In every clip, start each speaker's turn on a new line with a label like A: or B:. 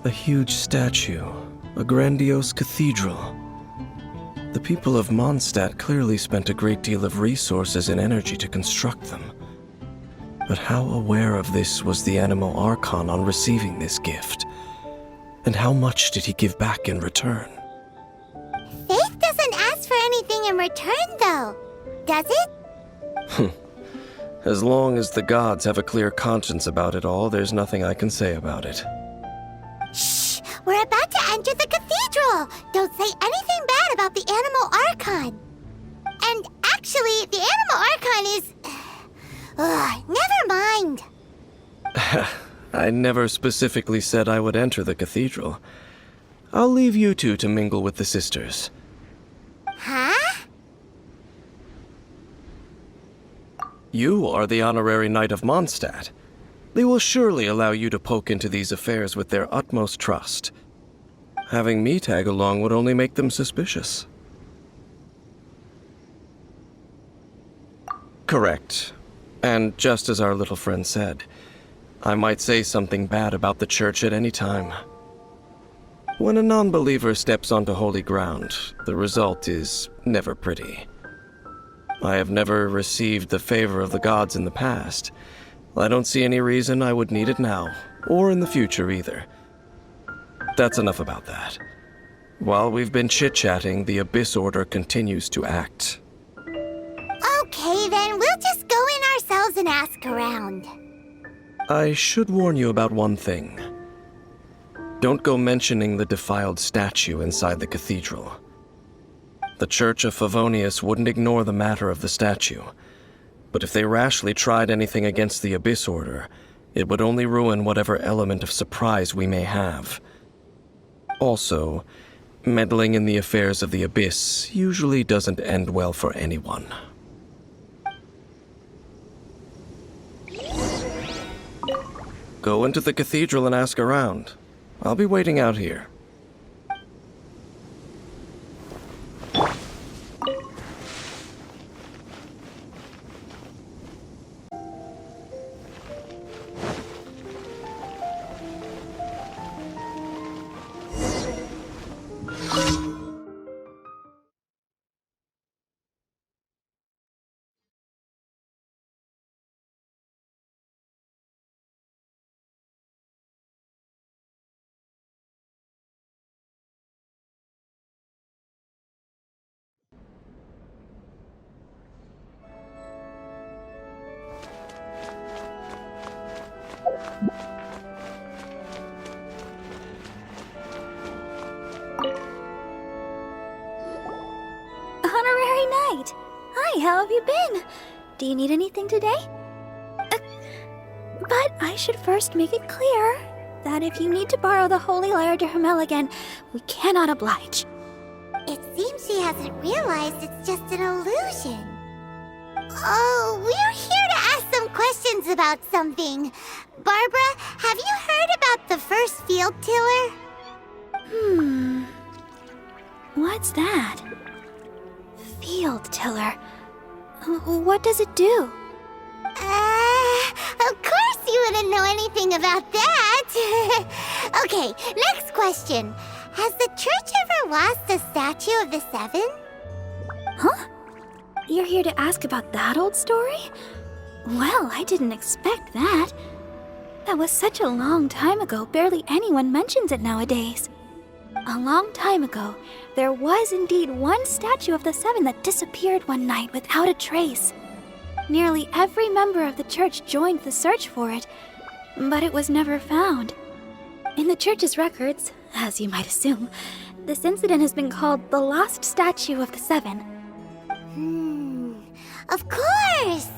A: A huge statue, a grandiose cathedral. The people of Mondstadt clearly spent a great deal of resources and energy to construct them. But how aware of this was the Animo Archon on receiving this gift? And how much did he give back in return?
B: Faith doesn't ask for anything in return, though, does it?
A: As long as the gods have a clear conscience about it all, there's nothing I can say about it.
B: Shh! We're about to enter the cathedral! Don't say anything bad about the Animo Archon! And actually, the Animo Archon is... never mind!
A: I never specifically said I would enter the cathedral. I'll leave you two to mingle with the sisters.
B: Huh?
A: You are the honorary knight of Mondstadt. They will surely allow you to poke into these affairs with their utmost trust. Having me tag along would only make them suspicious. Correct. And just as our little friend said, I might say something bad about the church at any time. When a non-believer steps onto holy ground, the result is never pretty. I have never received the favor of the gods in the past. I don't see any reason I would need it now, or in the future either. That's enough about that. While we've been chit-chatting, the Abyss Order continues to act.
B: Okay, then we'll just go in ourselves and ask around.
A: I should warn you about one thing. Don't go mentioning the defiled statue inside the cathedral. The Church of Favonius wouldn't ignore the matter of the statue, but if they rashly tried anything against the Abyss Order, it would only ruin whatever element of surprise we may have. Also, meddling in the affairs of the Abyss usually doesn't end well for anyone. Go into the cathedral and ask around. I'll be waiting out here.
C: Honorary Knight! Hi, how have you been? Do you need anything today? But I should first make it clear that if you need to borrow the Holy Lyre to Hermel again, we cannot oblige.
B: It seems she hasn't realized it's just an illusion. Oh, we're here to ask some questions about something. Barbara, have you heard about the first field tiller?
C: What's that? Field tiller. What does it do?
B: Of course you wouldn't know anything about that. Okay, next question. Has the church ever lost a statue of the Seven?
C: Huh? You're here to ask about that old story? Well, I didn't expect that. That was such a long time ago, barely anyone mentions it nowadays. A long time ago, there was indeed one statue of the Seven that disappeared one night without a trace. Nearly every member of the church joined the search for it, but it was never found. In the church's records, as you might assume, this incident has been called the Lost Statue of the Seven.
B: Of course!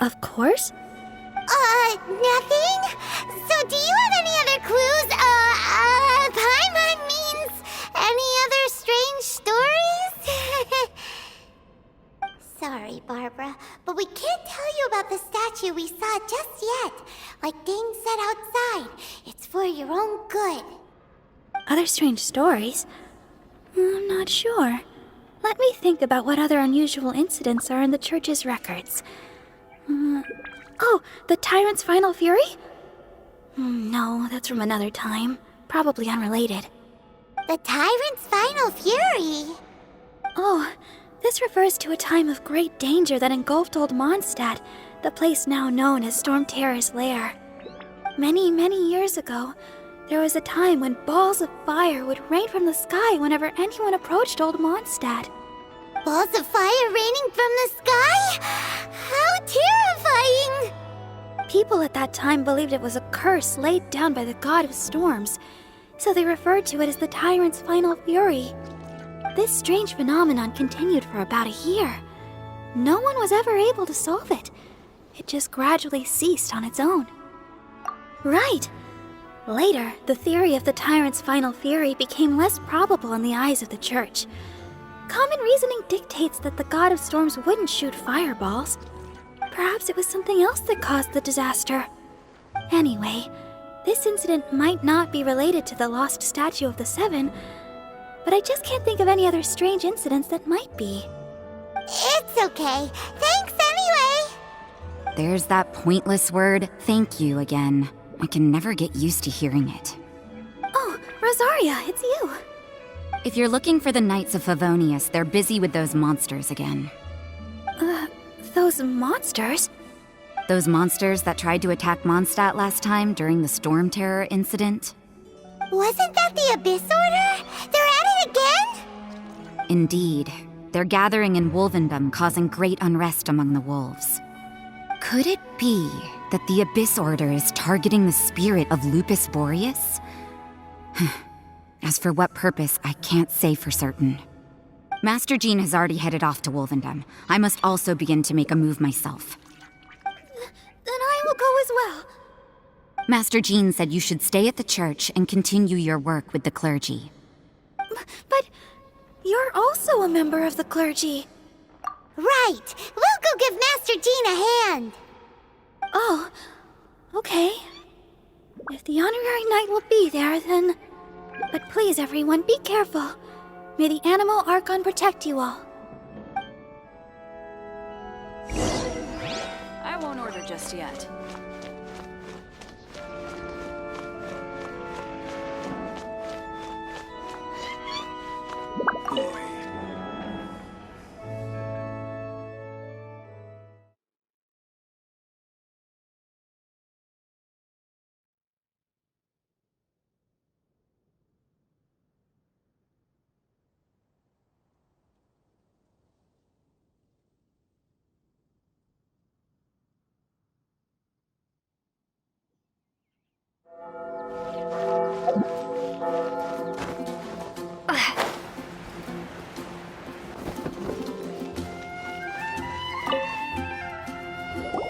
C: Of course?
B: Nothing? So do you have any other clues? Paimon means any other strange stories? Sorry, Barbara, but we can't tell you about the statue we saw just yet. Like Dane said outside, it's for your own good.
C: Other strange stories? I'm not sure. Let me think about what other unusual incidents are in the church's records. Oh, the Tyrant's Final Fury? No, that's from another time. Probably unrelated.
B: The Tyrant's Final Fury?
C: Oh, this refers to a time of great danger that engulfed Old Mondstadt, the place now known as Storm Terror's lair. Many, many years ago, there was a time when balls of fire would rain from the sky whenever anyone approached Old Mondstadt.
B: Balls of fire raining from the sky? How terrifying!
C: People at that time believed it was a curse laid down by the god of storms, so they referred to it as the Tyrant's Final Fury. This strange phenomenon continued for about a year. No one was ever able to solve it. It just gradually ceased on its own. Right. Later, the theory of the Tyrant's Final Fury became less probable in the eyes of the church. Common reasoning dictates that the god of storms wouldn't shoot fireballs. Perhaps it was something else that caused the disaster. Anyway, this incident might not be related to the lost statue of the Seven, but I just can't think of any other strange incidents that might be.
B: It's okay. Thanks anyway!
D: There's that pointless word, thank you, again. I can never get used to hearing it.
C: Oh, Rosaria, it's you.
D: If you're looking for the Knights of Favonius, they're busy with those monsters again.
C: Those monsters?
D: Those monsters that tried to attack Mondstadt last time during the Storm Terror incident?
B: Wasn't that the Abyss Order? They're at it again?
D: Indeed. They're gathering in Wolvendom, causing great unrest among the wolves. Could it be that the Abyss Order is targeting the spirit of Lupus Boreas? As for what purpose, I can't say for certain. Master Jean has already headed off to Wolvendom. I must also begin to make a move myself.
C: Then I will go as well.
D: Master Jean said you should stay at the church and continue your work with the clergy.
C: But you're also a member of the clergy.
B: Right. We'll go give Master Jean a hand.
C: Oh, okay. If the honorary knight will be there, then... But please, everyone, be careful. May the Animal Archon protect you all.
E: I won't order just yet.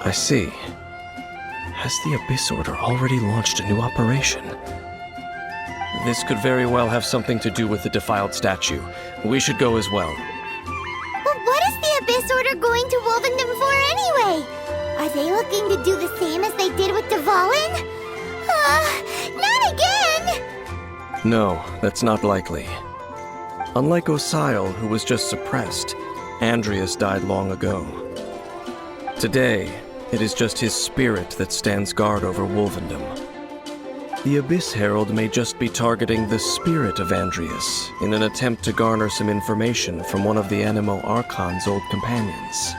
A: I see. Has the Abyss Order already launched a new operation? This could very well have something to do with the defiled statue. We should go as well.
B: But what is the Abyss Order going to Wolvendom for anyway? Are they looking to do the same as they did with Dvalin? Not again!
A: No, that's not likely. Unlike Osile, who was just suppressed, Andreas died long ago. Today, it is just his spirit that stands guard over Wolvendom. The Abyss Herald may just be targeting the spirit of Andreas in an attempt to garner some information from one of the Animo Archon's old companions.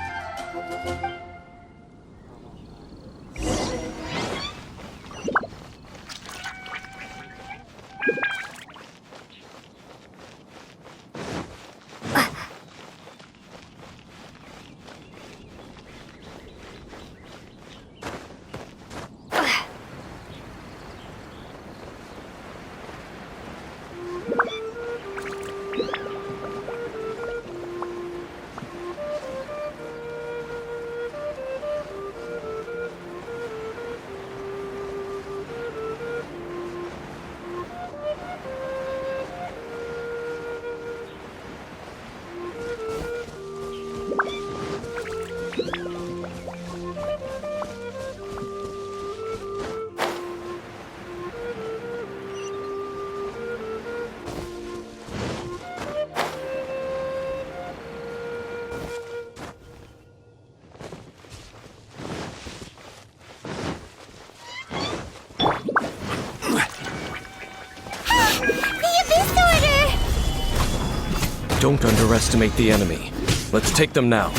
A: Don't underestimate the enemy. Let's take them now.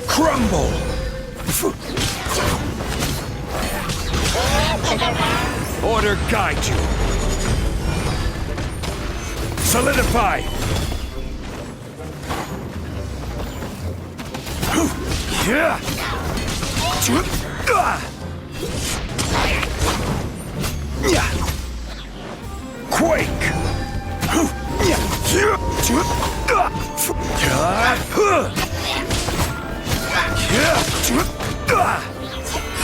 E: Crumble! Order guide you. Solidify! Quake!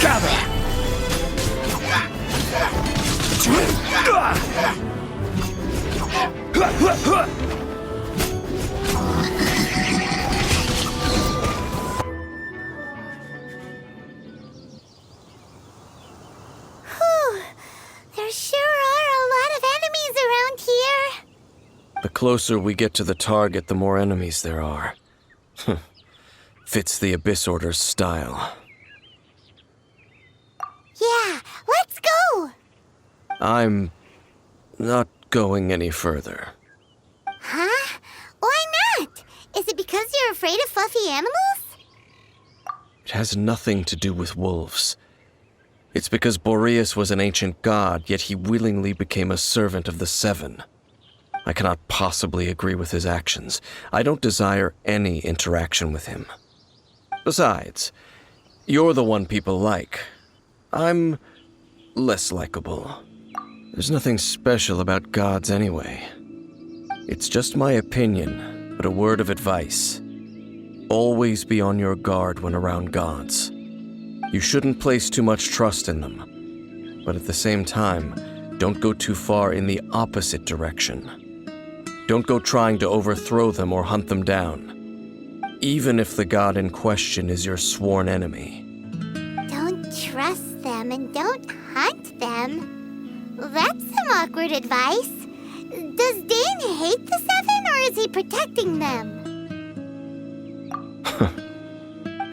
E: Gather!
B: There sure are a lot of enemies around here.
A: The closer we get to the target, the more enemies there are. Fits the Abyss Order's style.
B: Yeah, let's go!
A: I'm not going any further.
B: Huh? Why not? Is it because you're afraid of fluffy animals?
A: It has nothing to do with wolves. It's because Boreas was an ancient god, yet he willingly became a servant of the Seven. I cannot possibly agree with his actions. I don't desire any interaction with him. Besides, you're the one people like. I'm less likable. There's nothing special about gods anyway. It's just my opinion, but a word of advice. Always be on your guard when around gods. You shouldn't place too much trust in them, but at the same time, don't go too far in the opposite direction. Don't go trying to overthrow them or hunt them down, even if the god in question is your sworn enemy.
B: Don't trust them and don't hunt them. That's some awkward advice. Does Dane hate the Seven, or is he protecting them?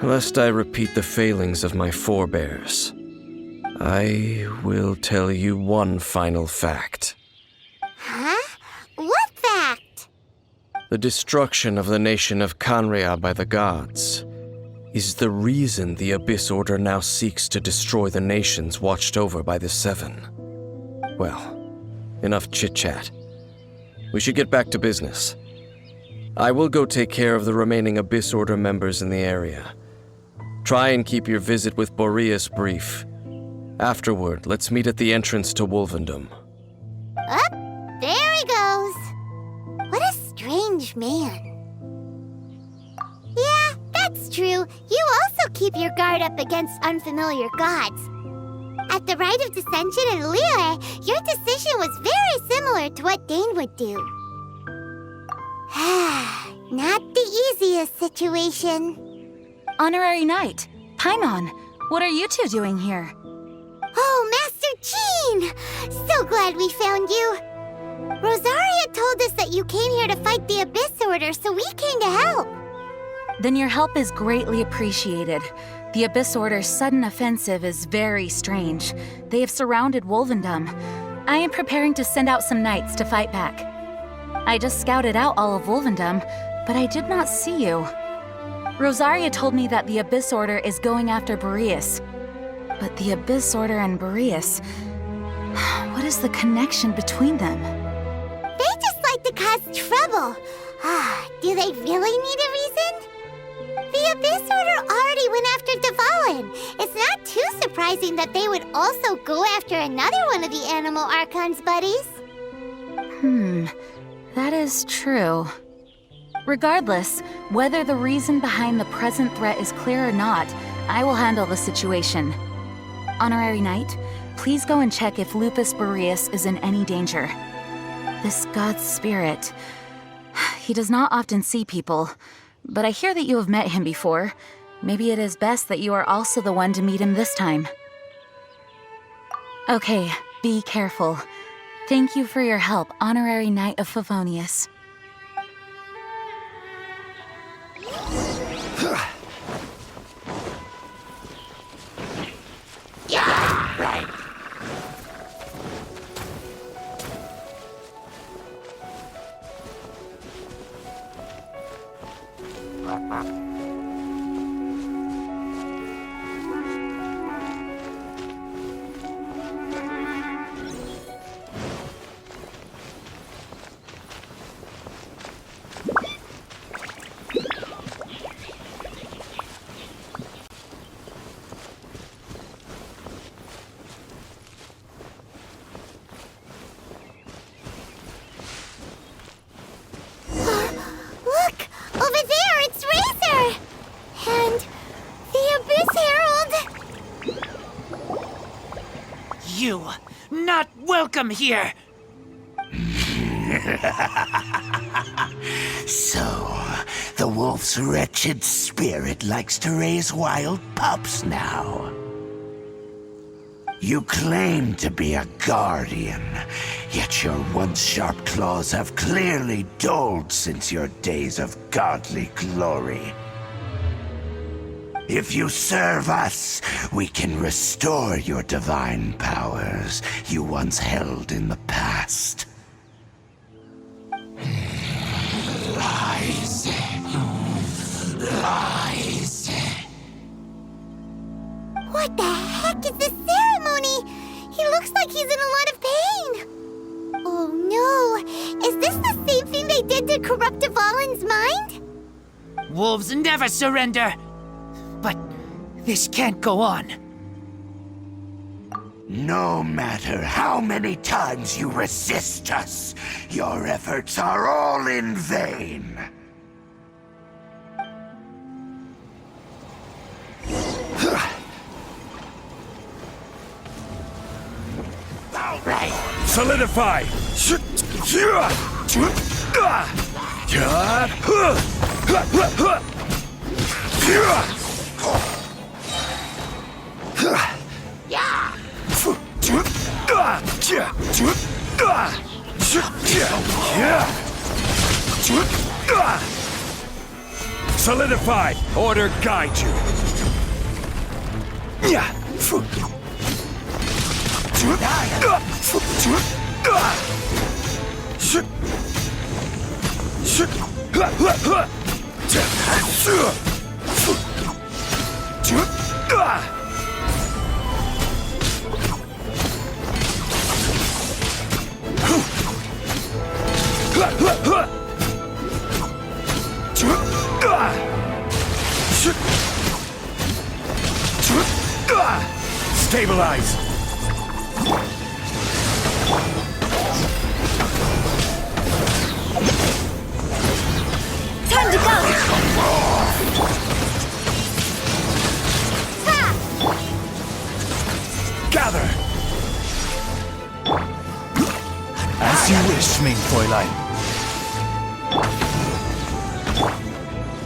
A: Lest I repeat the failings of my forebears, I will tell you one final fact.
B: Huh? What fact?
A: The destruction of the nation of Canria by the gods is the reason the Abyss Order now seeks to destroy the nations watched over by the Seven. Well, enough chit-chat. We should get back to business. I will go take care of the remaining Abyss Order members in the area. Try and keep your visit with Boreas brief. Afterward, let's meet at the entrance to Wolvendom.
B: Up, there he goes. What a strange man. Yeah, that's true. You also keep your guard up against unfamiliar gods. At the Rite of Dissension in Liyue, your decision was very similar to what Dane would do. Not the easiest situation.
C: Honorary Knight, Paimon, what are you two doing here?
B: Oh, Master Jean! So glad we found you. Rosaria told us that you came here to fight the Abyss Order, so we came to help.
C: Then your help is greatly appreciated. The Abyss Order's sudden offensive is very strange. They have surrounded Wolvendom. I am preparing to send out some knights to fight back. I just scouted out all of Wolvendom, but I did not see you. Rosaria told me that the Abyss Order is going after Boreas. But the Abyss Order and Boreas... what is the connection between them?
B: They just like to cause trouble. Do they really need a reason? The Abyss Order already went after Dvalin. It's not too surprising that they would also go after another one of the Animal Archon's buddies.
C: That is true. Regardless, whether the reason behind the present threat is clear or not, I will handle the situation. Honorary Knight, please go and check if Lupus Boreas is in any danger. This god's spirit... he does not often see people, but I hear that you have met him before. Maybe it is best that you are also the one to meet him this time. Okay, be careful. Thank you for your help, Honorary Knight of Favonius.
B: Look! Over there, it's Razor! And the Abyss Herald!
F: You, not welcome here!
G: So, the wolf's wretched spirit likes to raise wild pups now. You claim to be a guardian, yet your once sharp claws have clearly dulled since your days of godly glory. If you serve us, we can restore your divine powers you once held in the past. Lies. Lies.
B: What the heck is this ceremony? He looks like he's in a lot of pain. Oh no! Is this the same thing they did to corrupt Dvalin's mind?
F: Wolves never surrender! But this can't go on.
G: No matter how many times you resist us, your efforts are all in vain. All right.
E: Solidify! Solidify! Order guide you! Stabilize!
C: Time to go!
E: Gather!
H: As you wish, mein Fräulein.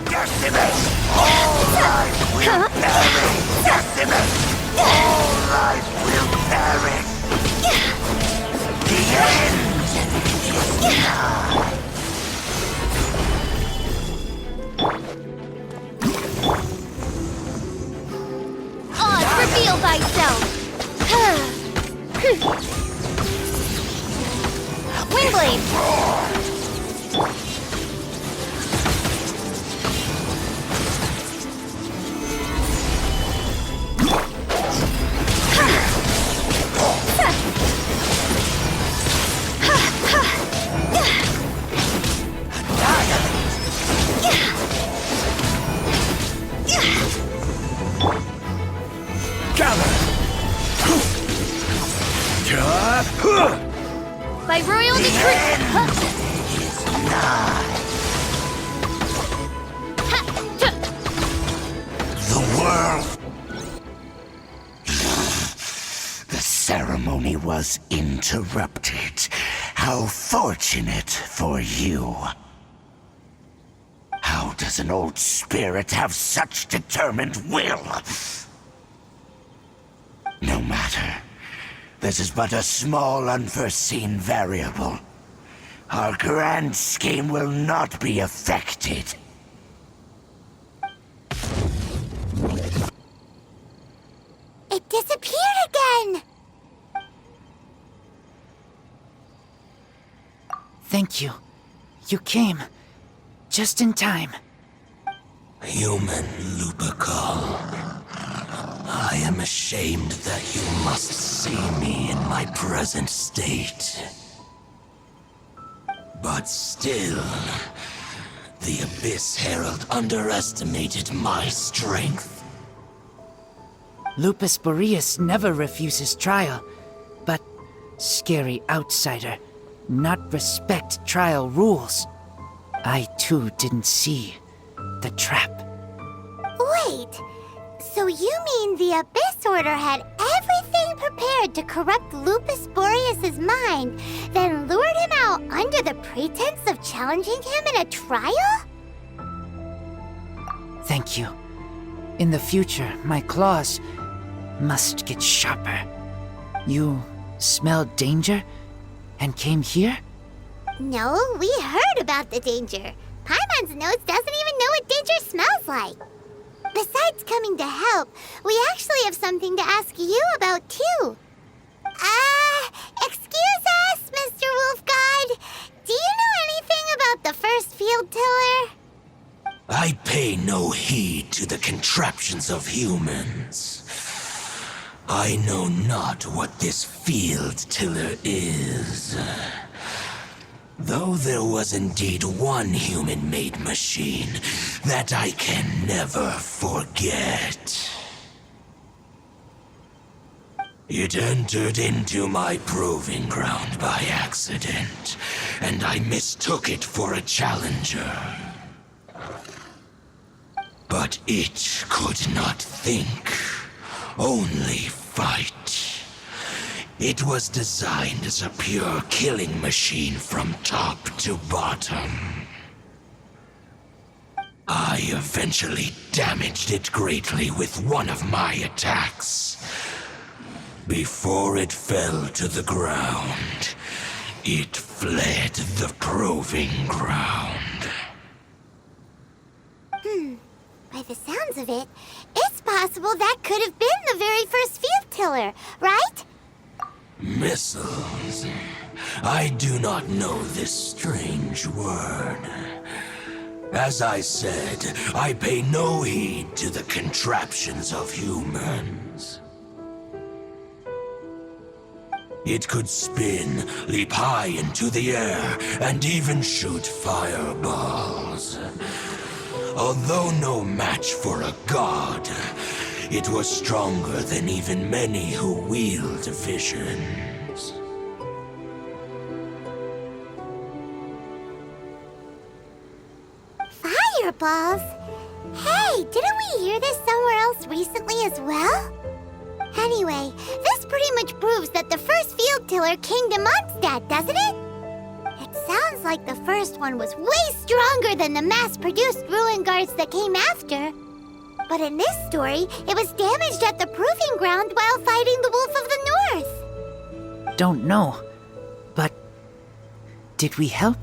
G: Decimus! All life will perish! Decimus! All life will perish! The end is nigh!
B: Oz, reveal thyself! Windblade! By royal decree!
G: The world... The ceremony was interrupted. How fortunate for you. How does an old spirit have such determined will? No matter. This is but a small unforeseen variable. Our grand scheme will not be affected.
B: It disappeared again!
F: Thank you. You came. Just in time.
G: Human Lupercal, I am ashamed that you must see me in my present state. But still, the Abyss Herald underestimated my strength.
F: Lupus Boreas never refuses trial, but scary outsider, not respect trial rules. I too didn't see the trap.
B: Wait, so you mean the Abyss Order had everything prepared to corrupt Lupus Boreas' mind, then lured him out under the pretense of challenging him in a trial?
F: Thank you. In the future, my claws must get sharper. You smelled danger and came here?
B: No, we heard about the danger. Paimon's nose doesn't even know what danger smells like. Besides coming to help, we actually have something to ask you about, too. Excuse us, Mr. Wolf God. Do you know anything about the first field tiller?
G: I pay no heed to the contraptions of humans. I know not what this field tiller is. Though there was indeed one human-made machine that I can never forget. It entered into my proving ground by accident, and I mistook it for a challenger. But it could not think, only fight. It was designed as a pure killing machine from top to bottom. I eventually damaged it greatly with one of my attacks. Before it fell to the ground, it fled the proving ground.
B: By the sounds of it, it's possible that could have been the very first field tiller, right?
G: Missiles. I do not know this strange word. As I said, I pay no heed to the contraptions of humans. It could spin, leap high into the air, and even shoot fireballs. Although no match for a god, it was stronger than even many who wield visions.
B: Fireballs? Hey, didn't we hear this somewhere else recently as well? Anyway, this pretty much proves that the first field tiller came to Mondstadt, doesn't it? It sounds like the first one was way stronger than the mass-produced ruin guards that came after. But in this story, it was damaged at the proving ground while fighting the Wolf of the North.
F: Don't know, but did we help?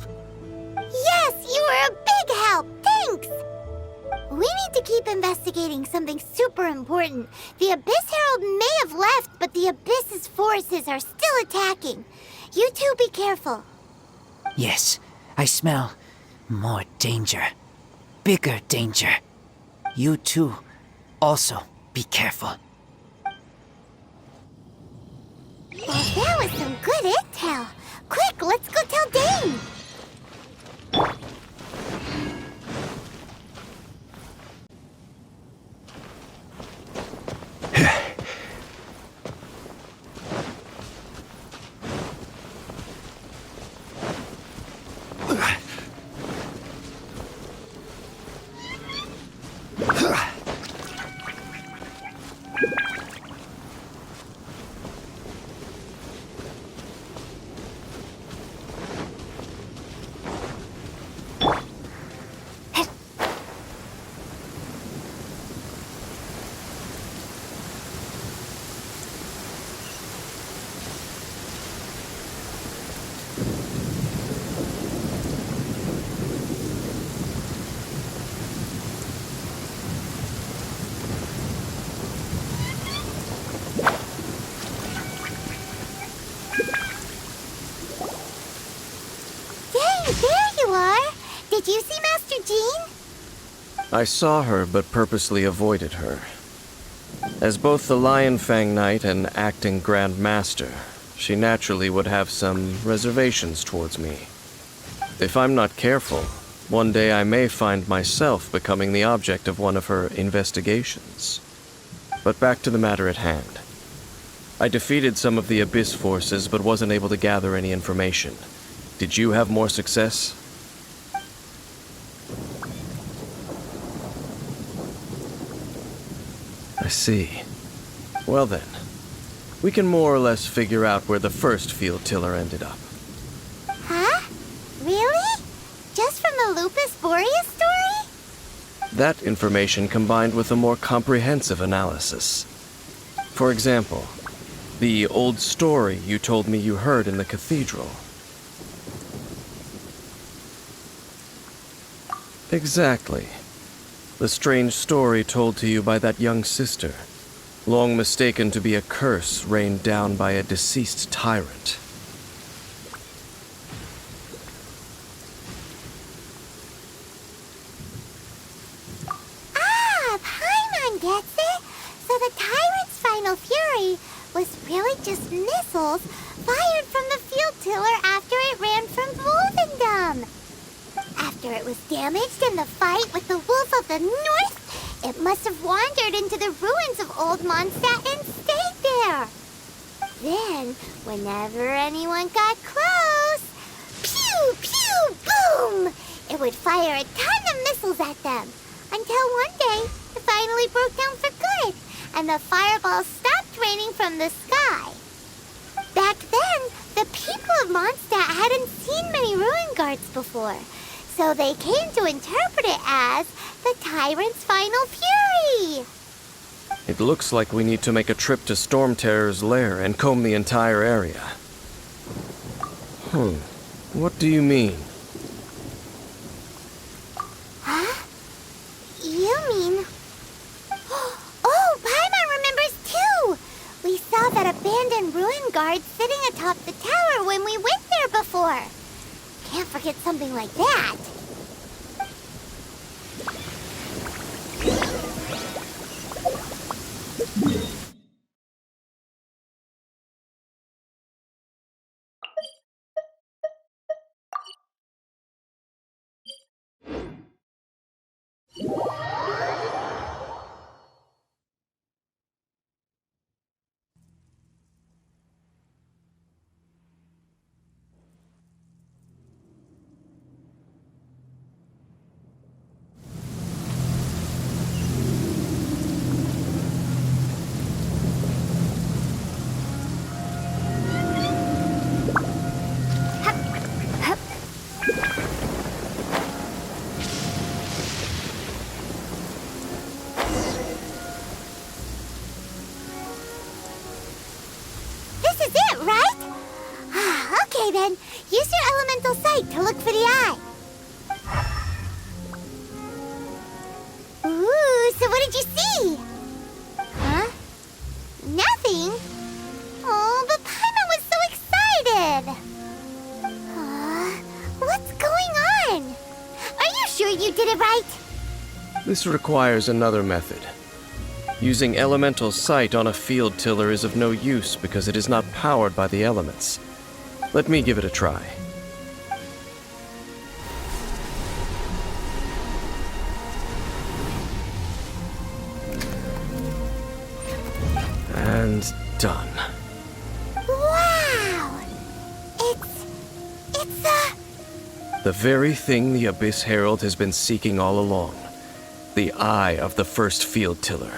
B: Yes, you were a big help. Thanks. We need to keep investigating something super important. The Abyss Herald may have left, but the Abyss's forces are still attacking. You two be careful.
F: Yes, I smell more danger. Bigger danger. You too, also be careful.
B: Well, that was some good intel. Quick, let's go tell Dane. Dang, there you are. Did you see Master Jean?
A: I saw her but purposely avoided her. As both the Lion Fang Knight and acting Grand Master, she naturally would have some reservations towards me. If I'm not careful, one day I may find myself becoming the object of one of her investigations. But back to the matter at hand. I defeated some of the Abyss forces but wasn't able to gather any information. Did you have more success? I see. Well then, we can more or less figure out where the first field tiller ended up.
B: Huh? Really? Just from the Lupus Boreas story?
A: That information combined with a more comprehensive analysis. For example, the old story you told me you heard in the cathedral. Exactly. The strange story told to you by that young sister, long mistaken to be a curse rained down by a deceased tyrant.
B: Ah, Paimon gets it! So the tyrant's final fury was really just missiles fired from the field tiller after it ran from Wolvendom. After it was damaged in the fight with the Wolf of the North, it must have wandered into the ruins of Old Mondstadt and stayed there. Then, whenever anyone got close, pew, pew, boom! It would fire a ton of missiles at them, until one day it finally broke down for good, and the fireballs stopped raining from the sky. Back then, the people of Mondstadt hadn't seen many ruin guards before, so they came to interpret it as the tyrant's final fury.
A: It looks like we need to make a trip to Storm Terror's lair and comb the entire area. What do you mean?
B: Huh? You mean... Oh, Paimon remembers too! We saw that abandoned ruin guard sitting atop the tower when we went there before. Can't forget something like that. This is it, right? Okay then, use your elemental sight to look for the eye. Ooh, so what did you see? Huh? Nothing? Oh, but Paimon was so excited. What's going on? Are you sure you did it right?
A: This requires another method. Using elemental sight on a field tiller is of no use because it is not powered by the elements. Let me give it a try. And done.
B: Wow! It's
A: The very thing the Abyss Herald has been seeking all along. The eye of the first field tiller.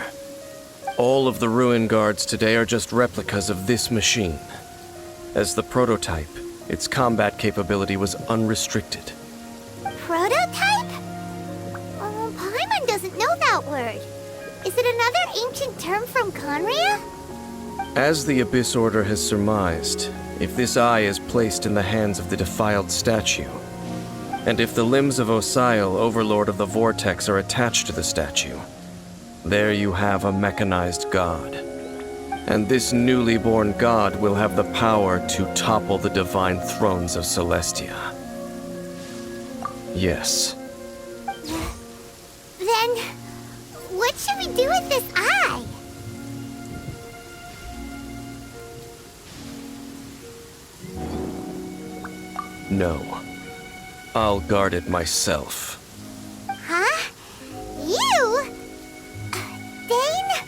A: All of the ruin guards today are just replicas of this machine. As the prototype, its combat capability was unrestricted.
B: prototype? Oh, Paimon doesn't know that word. Is it another ancient term from Conria?
A: As the Abyss Order has surmised, if this eye is placed in the hands of the defiled statue, and if the limbs of Osial, Overlord of the Vortex, are attached to the statue, there you have a mechanized god. And this newly born god will have the power to topple the divine thrones of Celestia. Yes.
B: Then should we do with this eye?
A: No. I'll guard it myself.
B: Huh? You? Dane?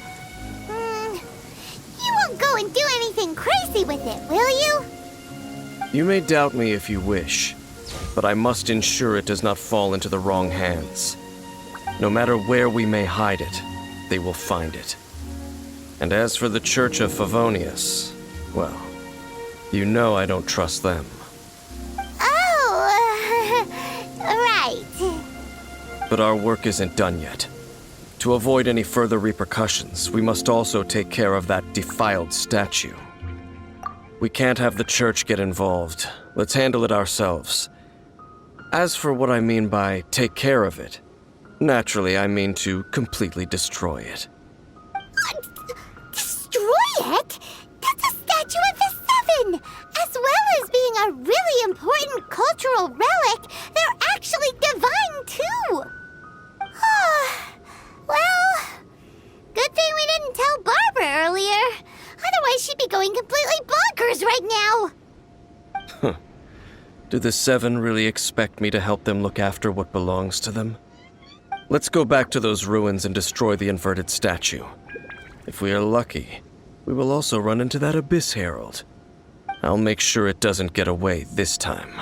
B: You won't go and do anything crazy with it, will you?
A: You may doubt me if you wish, but I must ensure it does not fall into the wrong hands. No matter where we may hide it, they will find it. And as for the Church of Favonius, well, you know I don't trust them.
B: Oh, right.
A: But our work isn't done yet. To avoid any further repercussions, we must also take care of that defiled statue. We can't have the church get involved. Let's handle it ourselves. As for what I mean by take care of it, naturally I mean to completely destroy it.
B: Destroy it? That's a statue of the Seven! As well as being a really important cultural relic, they're actually divine too! Well, good thing we didn't tell Barbara earlier. Otherwise she'd be going completely bonkers right now!
A: Do the Seven really expect me to help them look after what belongs to them? Let's go back to those ruins and destroy the inverted statue. If we are lucky, we will also run into that Abyss Herald. I'll make sure it doesn't get away this time.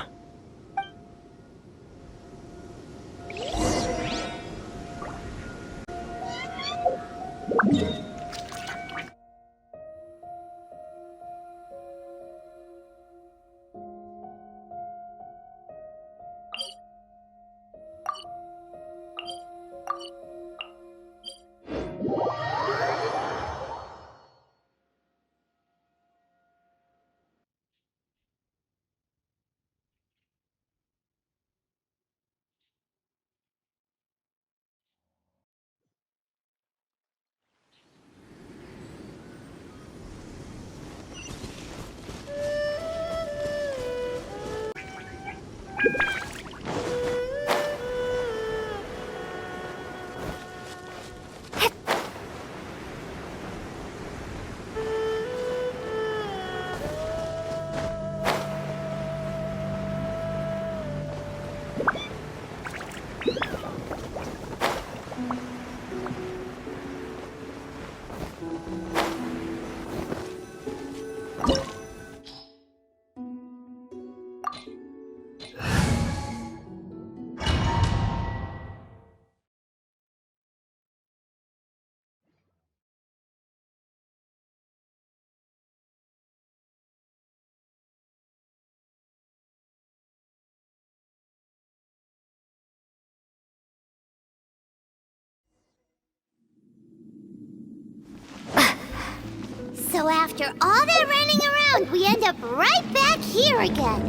B: So after all that running around, we end up right back here again.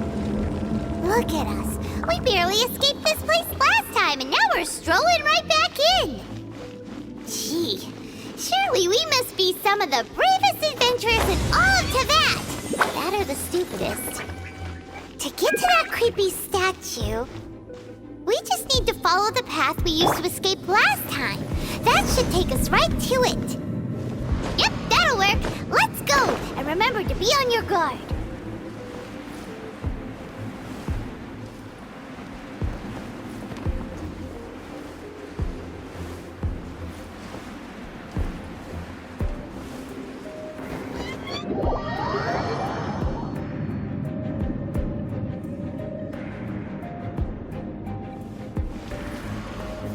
B: Look at us. We barely escaped this place last time, and now we're strolling right back in. Gee, surely we must be some of the bravest adventurers in all of Teyvat. That or the stupidest. To get to that creepy statue, we just need to follow the path we used to escape last time. That should take us right to it. Yep, that'll work. Let's go. And remember to be on your guard.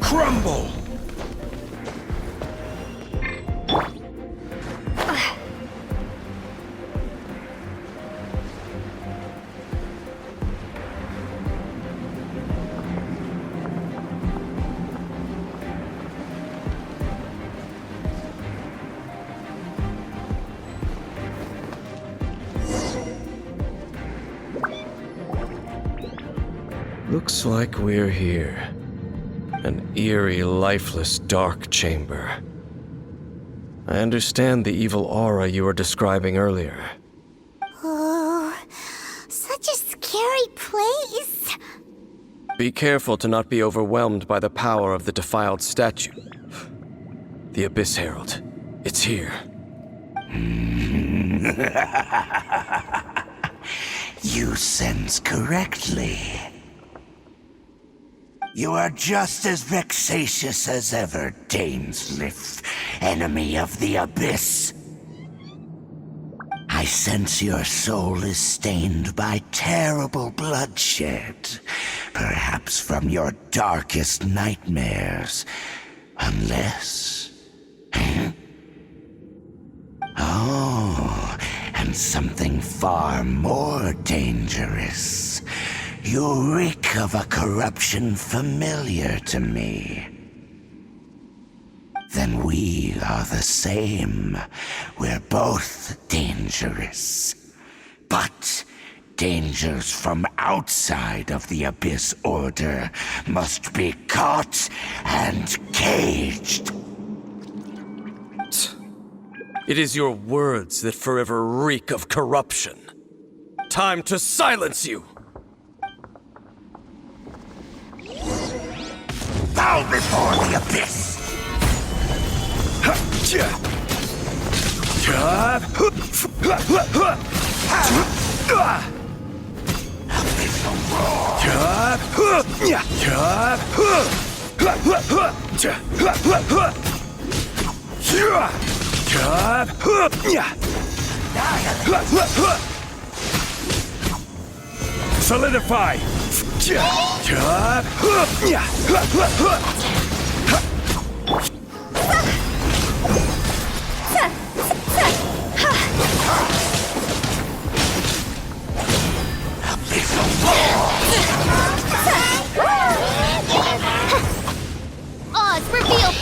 E: Crumble!
A: Looks like we're here. An eerie, lifeless, dark chamber. I understand the evil aura you were describing earlier.
B: Oh, such a scary place.
A: Be careful to not be overwhelmed by the power of the defiled statue. The Abyss Herald. It's here.
G: You sense correctly. You are just as vexatious as ever, Daneslith, enemy of the Abyss. I sense your soul is stained by terrible bloodshed, perhaps from your darkest nightmares, unless... Oh, and something far more dangerous. You reek of a corruption familiar to me. Then we are the same. We're both dangerous. But dangers from outside of the Abyss Order must be caught and caged.
A: It is your words that forever reek of corruption. Time to silence you!
G: Bow before the Abyss!
E: Solidify!
B: Oz, reveal!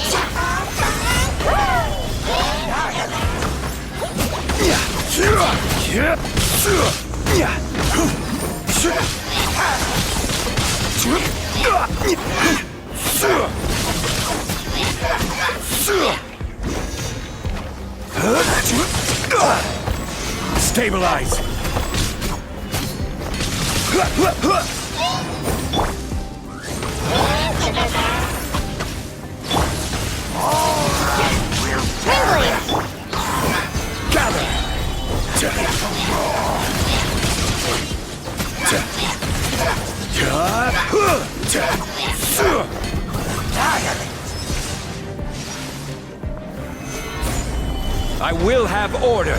E: Stabilize! Gather!
A: I will have order!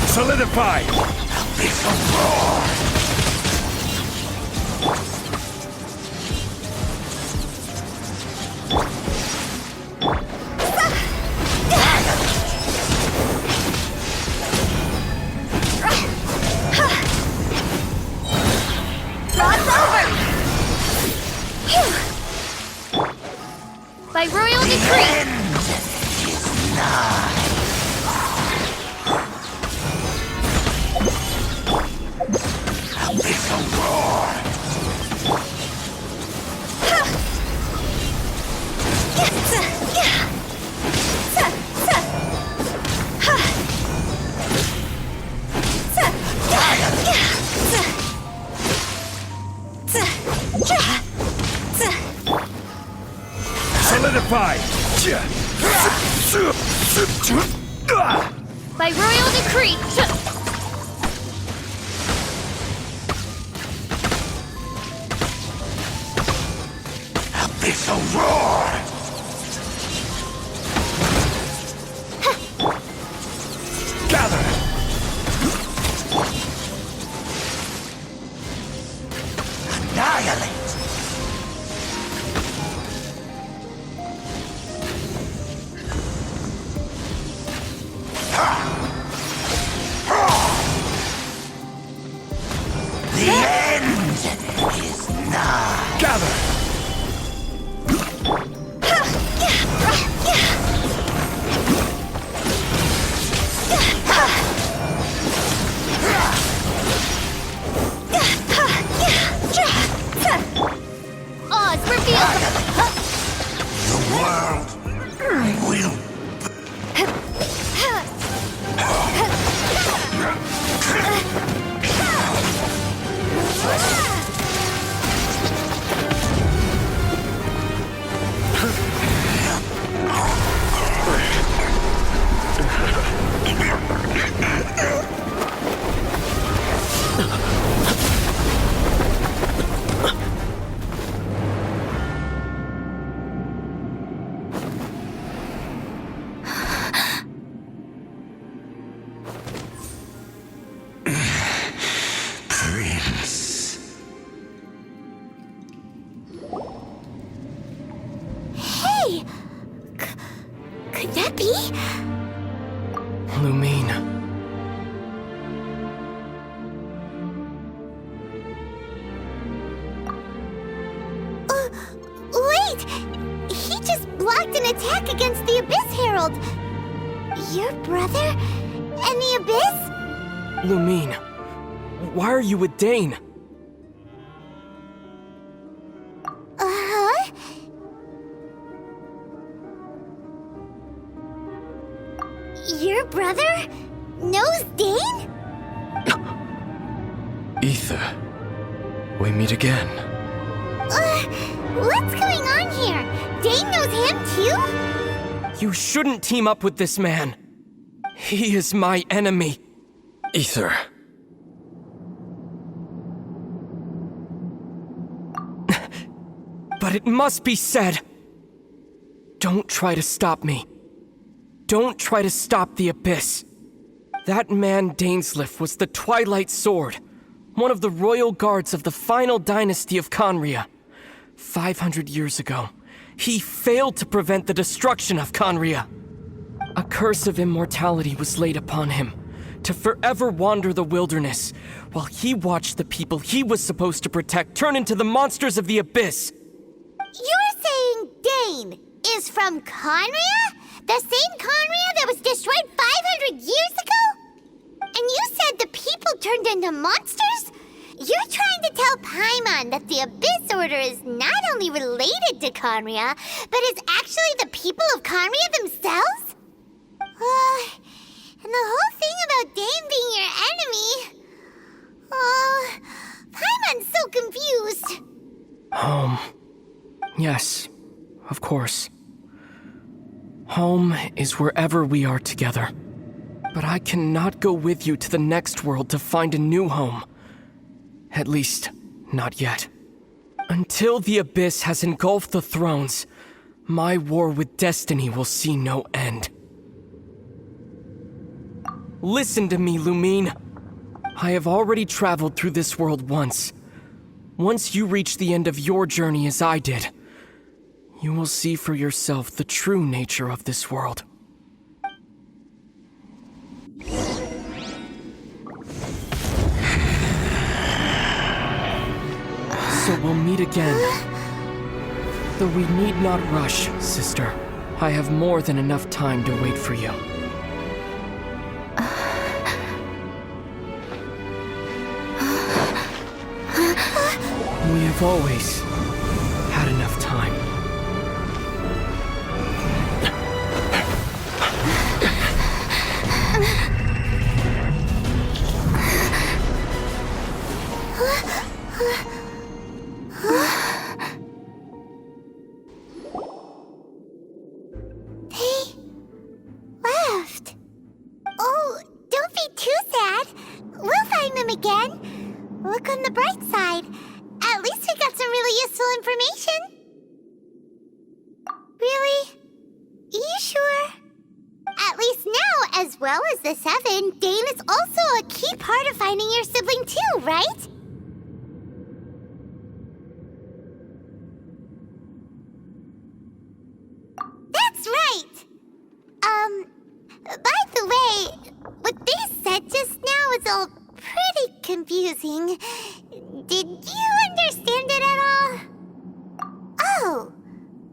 E: Solidify!
B: By royal decree!
E: Solidify!
B: By royal decree!
G: Abyssal roar!
E: Gather!
G: Annihilate! The end is nigh!
E: Gather!
B: right! He just blocked an attack against the Abyss Herald! Your brother and the Abyss?
I: Lumine, why are you with Dane?
B: Uh-huh? Your brother knows Dane?
A: Ether, we meet again.
B: What's going on here? Dane knows him too?
I: You shouldn't team up with this man. He is my enemy.
A: Ether.
I: But it must be said. Don't try to stop me. Don't try to stop the Abyss. That man Dainsleif was the Twilight Sword, one of the royal guards of the final dynasty of Conria. 500 years ago, he failed to prevent the destruction of Conria. A curse of immortality was laid upon him, to forever wander the wilderness, while he watched the people he was supposed to protect turn into the monsters of the Abyss.
B: You're saying Dane is from Conria? The same Conria that was destroyed 500 years ago? And you said the people turned into monsters? You're trying to tell Paimon that the Abyss Order is not only related to Conria, but is actually the people of Conria themselves? And the whole thing about Dane being your enemy... Paimon's so confused.
I: Home. Yes, of course. Home is wherever we are together. But I cannot go with you to the next world to find a new home. At least, not yet. Until the Abyss has engulfed the thrones, my war with destiny will see no end. Listen to me, Lumine. I have already traveled through this world once. Once you reach the end of your journey as I did, you will see for yourself the true nature of this world. So we'll meet again. Though we need not rush, sister. I have more than enough time to wait for you. We have always had enough time.
B: They left. Oh, don't be too sad. We'll find them again. Look on the bright side. At least we got some really useful information. Really? You sure? At least now, as well as the Seven, Dane is also a key part of finding your sibling too, right? That's right! By the way, what they said just now is all pretty confusing. Did you understand it at all? Oh,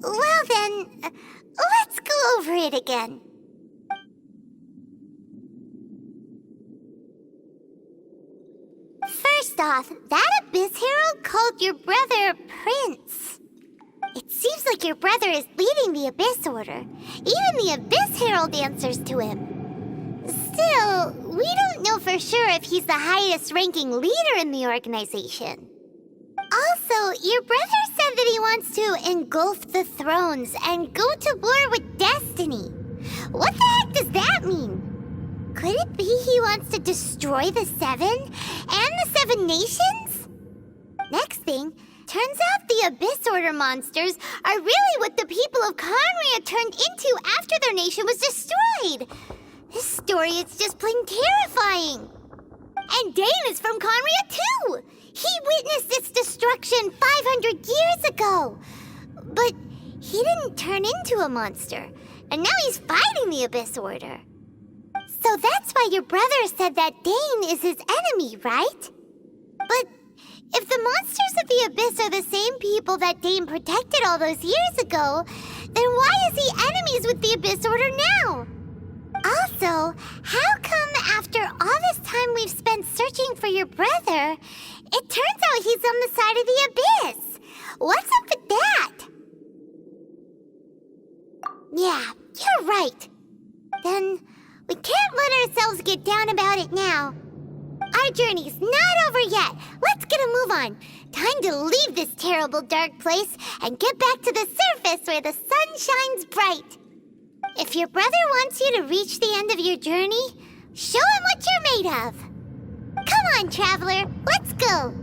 B: well then, let's go over it again. First off, that Abyss Herald called your brother Prince. It seems like your brother is leading the Abyss Order. Even the Abyss Herald answers to him. Still, we don't know for sure if he's the highest-ranking leader in the organization. Also, your brother said that he wants to engulf the thrones and go to war with destiny. What the heck does that mean? Could it be he wants to destroy the Seven and the Seven Nations? Next thing, turns out the Abyss Order monsters are really what the people of Conria turned into after their nation was destroyed. This story is just plain terrifying. And Dane is from Conria too. He witnessed its destruction 500 years ago. But he didn't turn into a monster. And now he's fighting the Abyss Order. So that's why your brother said that Dane is his enemy, right? But If the monsters of the Abyss are the same people that Dane protected all those years ago, then why is he enemies with the Abyss Order now? Also, how come after all this time we've spent searching for your brother, it turns out he's on the side of the Abyss? What's up with that? Yeah, you're right. Then we can't let ourselves get down about it now. Our journey's not over yet. Let's get a move on. Time to leave this terrible dark place and get back to the surface where the sun shines bright. If your brother wants you to reach the end of your journey, show him what you're made of. Come on, traveler, let's go.